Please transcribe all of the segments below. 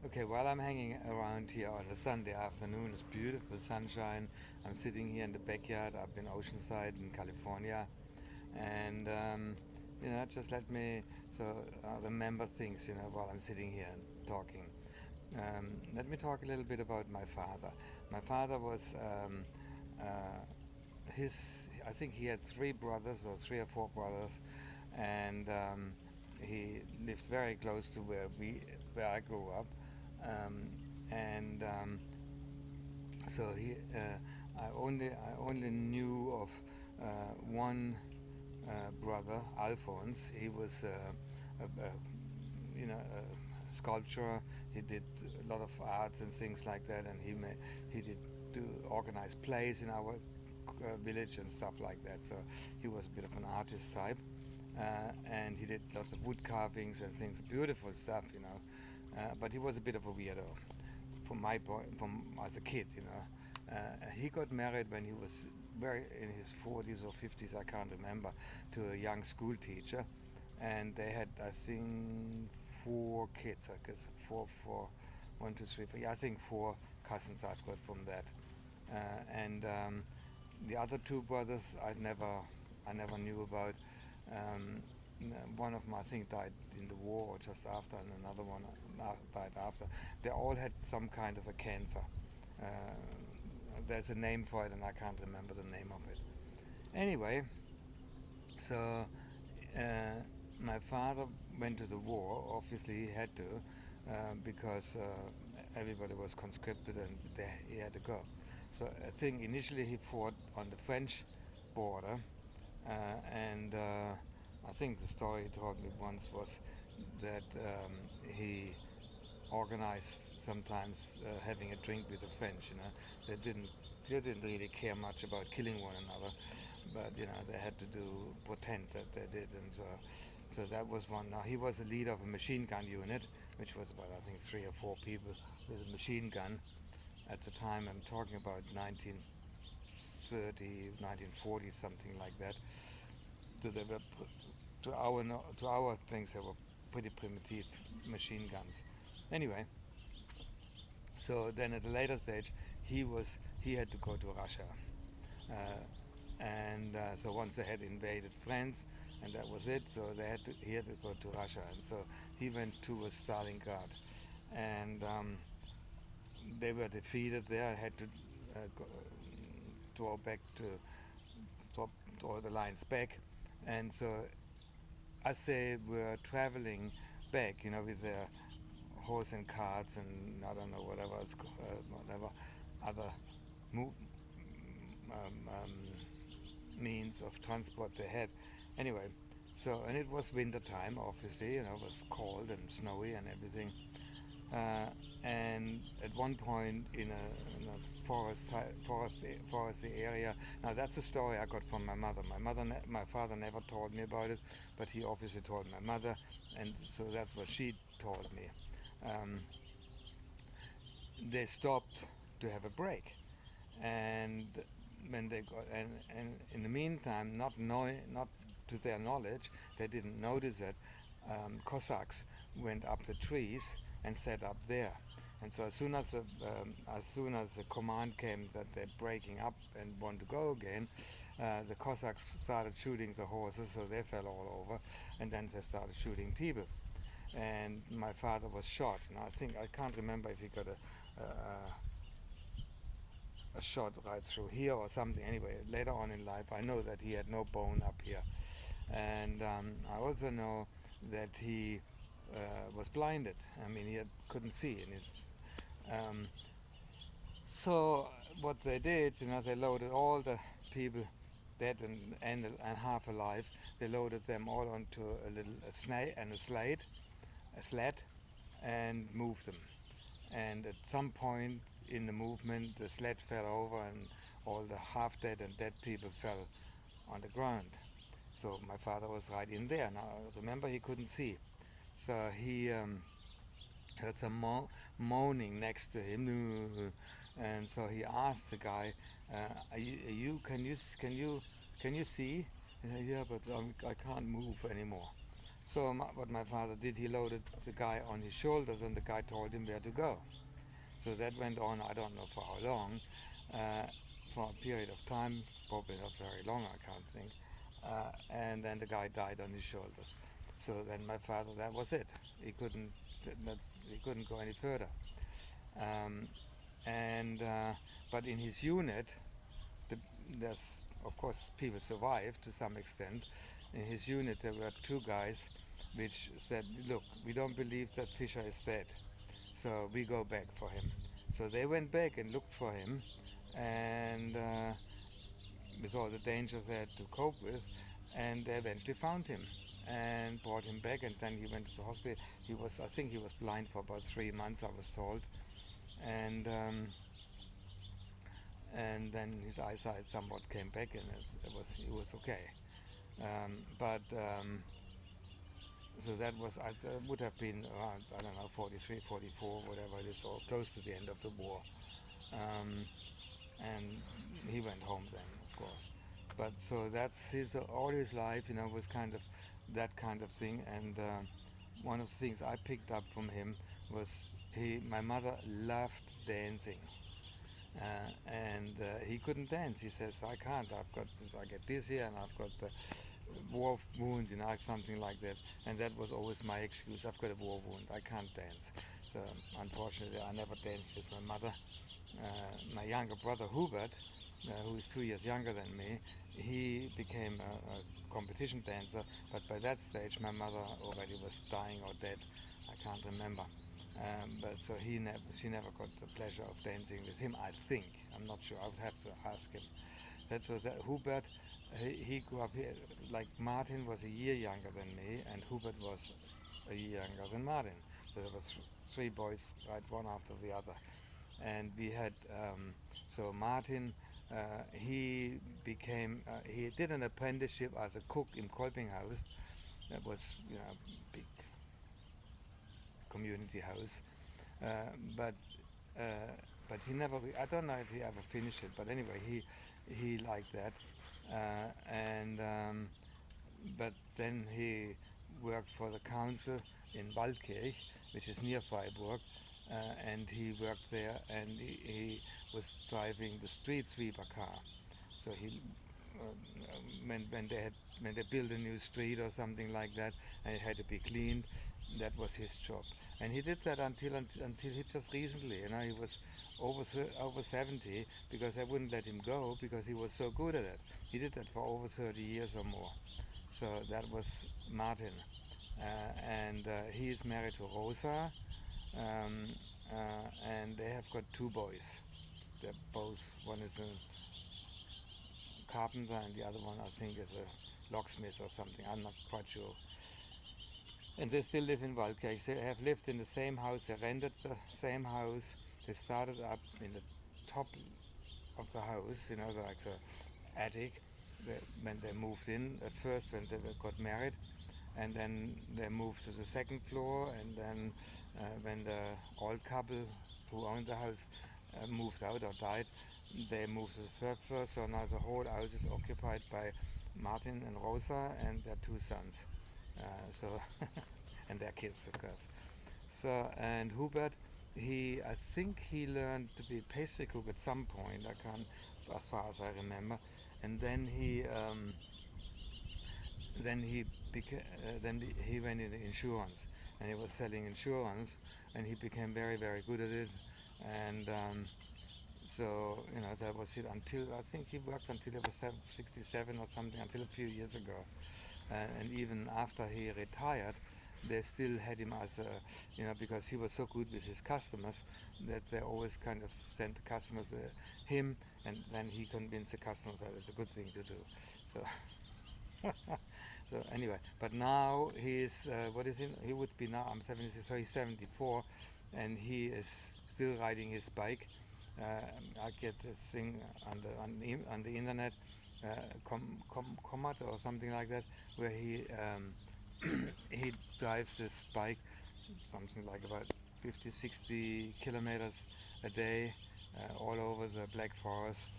Okay, while I'm hanging around here on a Sunday afternoon, it's beautiful sunshine. I'm sitting here in the backyard up in Oceanside in California, and just let me remember things, while I'm sitting here and talking. Let me talk a little bit about my father. My father was his. I think he had three brothers or three or four brothers, and he lived very close to where I grew up, and so I only knew of one brother, Alphonse. He was a a sculpture. He did a lot of arts and things like that, and he did do organize plays in our village and stuff like that. So he was a bit of an artist type, and he did lots of wood carvings and things, beautiful stuff. But he was a bit of a weirdo, from my point, from as a kid. He got married when he was very in his 40s or 50s, I can't remember, to a young school teacher, and they had, I think, four kids. I guess four, one, two, three, four. Yeah, I think four cousins I've got from that, and the other two brothers I never knew about. Um, One of them, I think, died in the war or just after, and another one died after. They all had some kind of a cancer. Uh, there's a name for it, and I can't remember the name of it. Anyway, so uh, my father went to the war. Obviously, he had to, because everybody was conscripted and he had to go. So I think initially he fought on the French border, and I think the story he told me once was that he organized sometimes having a drink with the French. They didn't they didn't really care much about killing one another, but they had to do pretend that they did, and so that was one. Now he was the leader of a machine gun unit, which was about, I think, three or four people with a machine gun at the time. I'm talking about 1930, 1940, something like that. So they were to our things, they were pretty primitive machine guns. Anyway, so then at a later stage, he had to go to Russia, uh, and so once they had invaded France, and that was it. So he had to go to Russia, and so he went to Stalingrad, and they were defeated there. Had to draw back to draw the lines back, and so as they were traveling back, with their horse and carts and I don't know whatever other move, means of transport they had. Anyway, so and it was winter time, obviously. It was cold and snowy and everything. And at one point in a foresty area. Now that's a story I got from my mother. My father never told me about it, but he obviously told my mother, and so that's what she told me. Um, they stopped to have a break, and when they got and in the meantime, not to their knowledge, they didn't notice that Cossacks went up the trees and set up there. And so as soon as the command came that they're breaking up and want to go again, the Cossacks started shooting the horses, so they fell all over, and then they started shooting people. And my father was shot. And I can't remember if he got a shot right through here or something. Anyway, later on in life, I know that he had no bone up here, and I also know that he was blinded. I mean, couldn't see in his. Um, so what they did, they loaded all the people dead and half alive. They loaded them all onto a snake and a sled, and moved them. And at some point in the movement, the sled fell over, and all the half dead and dead people fell on the ground. So my father was right in there. Now remember, he couldn't see, so he heard some moaning next to him, and so he asked the guy, are you can you see? He said, yeah, but I can't move anymore. So what my father did, he loaded the guy on his shoulders, and the guy told him where to go. So that went on, I don't know for how long, uh, for a period of time, probably not very long, I can't think. And then the guy died on his shoulders. So then my father, that was it. He couldn't, he couldn't go any further. Um, and but in his unit, the, there's of course people survived to some extent. In his unit, there were two guys which said, "Look, we don't believe that Fisher is dead, so we go back for him." So they went back and looked for him, and with all the dangers they had to cope with, and they eventually found him and brought him back. And then he went to the hospital. He was, I think, he was blind for about 3 months, I was told, and then his eyesight somewhat came back, and it was okay. But so that was, would have been around, I don't know, 43, 44, whatever it is, or close to the end of the war. Um, and he went home then, of course. But so that's his, all his life, was kind of that kind of thing. And one of the things I picked up from him was my mother loved dancing. And he couldn't dance. He says, "I can't. I've got this. I get this here, and I've got the war wound, something like that." And that was always my excuse. I've got a war wound. I can't dance. So unfortunately, I never danced with my mother. My younger brother Hubert, who is 2 years younger than me, he became a competition dancer. But by that stage, my mother already was dying or dead. I can't remember. But so she never got the pleasure of dancing with him. I think, I'm not sure. I would have to ask him. That Hubert, he grew up here. Like Martin was a year younger than me, and Hubert was a year younger than Martin. So there was three boys, right, one after the other. And we had so Martin. He did an apprenticeship as a cook in Kolpinghaus. That was, big community house, uh, but uh, but he never. I don't know if he ever finished it, but anyway, he liked that, and but then he worked for the council in Waldkirch, which is near Freiburg, and he worked there, and he was driving the street sweeper car. So he when they built a new street or something like that, and it had to be cleaned, that was his job. And he did that until he just recently, he was over 70, because I wouldn't let him go because he was so good at it. He did that for over 30 years or more. So that was Martin, and he is married to Rosa, um, and they have got two boys. They're both, one is a carpenter and the other one I think is a locksmith or something. I'm not quite sure. And they still live in Waldkirch. They have lived in the same house. They rented the same house. They started up in the top of the house, like the attic. When they moved in at first, when they got married, and then they moved to the second floor, and then when the old couple who owned the house moved out or died, they moved to the third floor. So now the whole house is occupied by Martin and Rosa and their two sons. So and their kids, of course. So, and Hubert, I think he learned to be pastry cook at some point. I can't, as far as I remember. And then he went into insurance, and he was selling insurance, and he became very, very good at it. And so that was it until, I think he worked until he was 67 or something, until a few years ago. And even after he retired, they still had him as because he was so good with his customers that they always kind of sent the customers him, and then he convinced the customers that it's a good thing to do. So so anyway, but now he is what is he? He would be now. I'm 76, so he's 74, and he is still riding his bike. I get this thing on the internet, Comet or something like that, where he he drives this bike something like about 50-60 kilometers a day all over the Black Forest.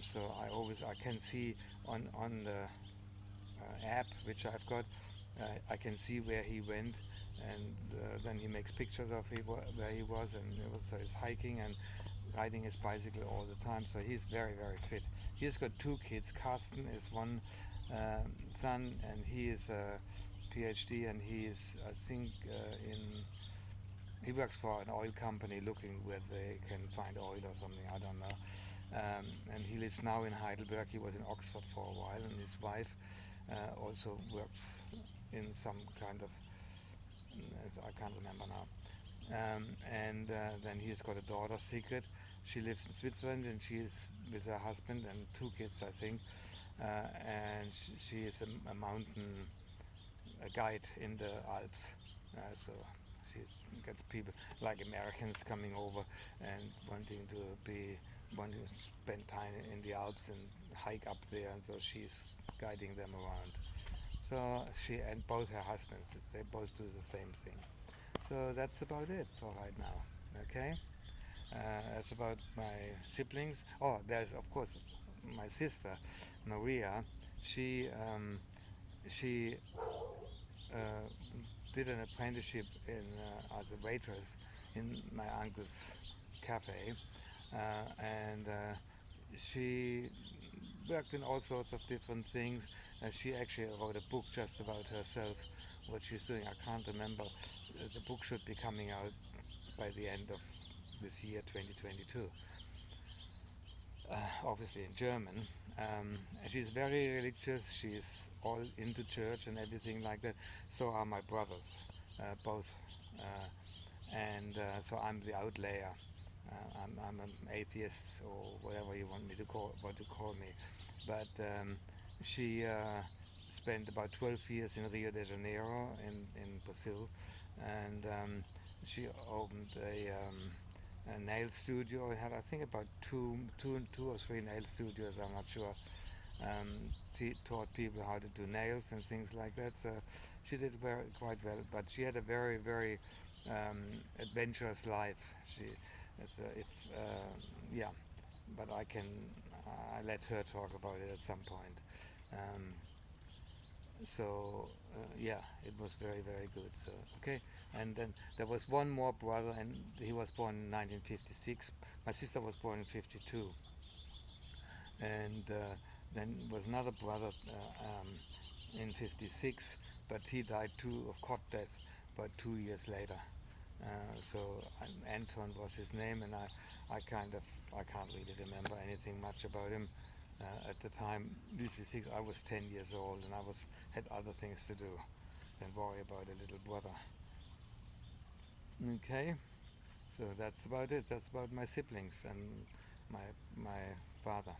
So I can see on the app which I've got I can see where he went, and then he makes pictures of where he was, and so he's hiking and riding his bicycle all the time. So he's very, very fit. He's got 2 kids. Carsten is one son, and he is a PhD, and he is, I think, he works for an oil company looking where they can find oil or something, I don't know. And he lives now in Heidelberg. He was in Oxford for a while, and his wife also works in some kind of, I can't remember now. And then he's got a daughter, Sigrid. She lives in Switzerland, and she is with her husband and 2 kids, I think. And she is a mountain guide in the Alps. So she gets people like Americans coming over and wanting to spend time in the Alps and hike up there, and so she's guiding them around. So she and both her husbands, they both do the same thing. So that's about it for right now. Okay, that's about my siblings. Oh, there's of course my sister Maria. She uh, did an apprenticeship as a waitress in my uncle's cafe, and she worked in all sorts of different things. She actually wrote a book just about herself, what she's doing. I can't remember. The book should be coming out by the end of this year, 2022. Obviously in German. She's very religious. She's all into church and everything like that. So are my brothers, both. And so I'm the outlier. I'm an atheist, or whatever you want to call me. But she spent about 12 years in Rio de Janeiro in Brazil, and she opened a nail studio. It had, I think, about two or three nail studios. I'm not sure. Taught people how to do nails and things like that. So she did quite well. But she had a very, very adventurous life. She, if yeah, but I let her talk about it at some point. Um, so yeah, it was very, very good. So okay, and then there was one more brother, and he was born in 1956. My sister was born in 52, and then was another brother in 56, but he died too of cot death about 2 years later. So Anton was his name, and I can't really remember anything much about him. At the time, 56, I was 10 years old, and I had other things to do than worry about a little brother. Okay, so that's about it. That's about my siblings and my father.